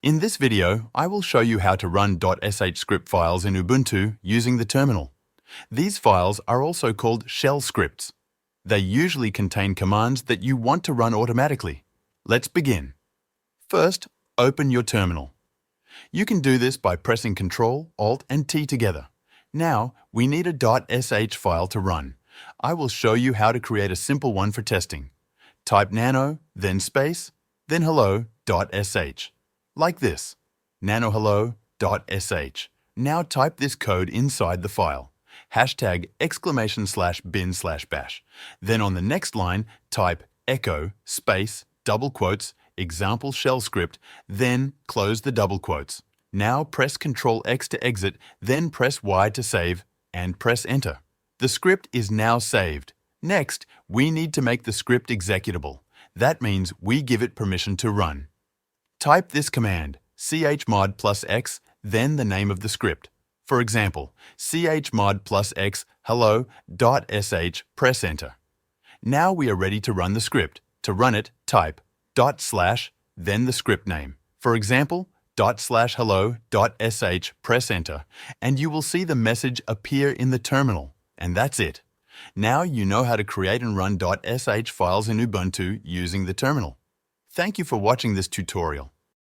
In this video, I will show you how to run .shscript files in Ubuntu using the terminal. These files are also called shell scripts. They usually contain commands that you want to run automatically. Let's begin. First, open your terminal. You can do this by pressing Ctrl, Alt, and T together. Now, we need a .sh file to run. I will show you how to create a simple one for testing. Type nano, then space, then hello.sh. Like this, nanohello.sh. Now type this code inside the file, #!bin/bash. Then on the next line, type echo space double quotes example shell script, then close the double quotes. Now press Ctrl X to exit, then press Y to save, and press Enter. The script is now saved. Next, we need to make the script executable. That means we give it permission to run. Type this command, chmod plus x, then the name of the script. For example, chmod plus x hello.sh, press Enter. Now we are ready to run the script. To run it, type /, then the script name. For example, /hello.sh, press Enter, and you will see the message appear in the terminal. And that's it. Now you know how to create and run .sh files in Ubuntu using the terminal. Thank you for watching this tutorial.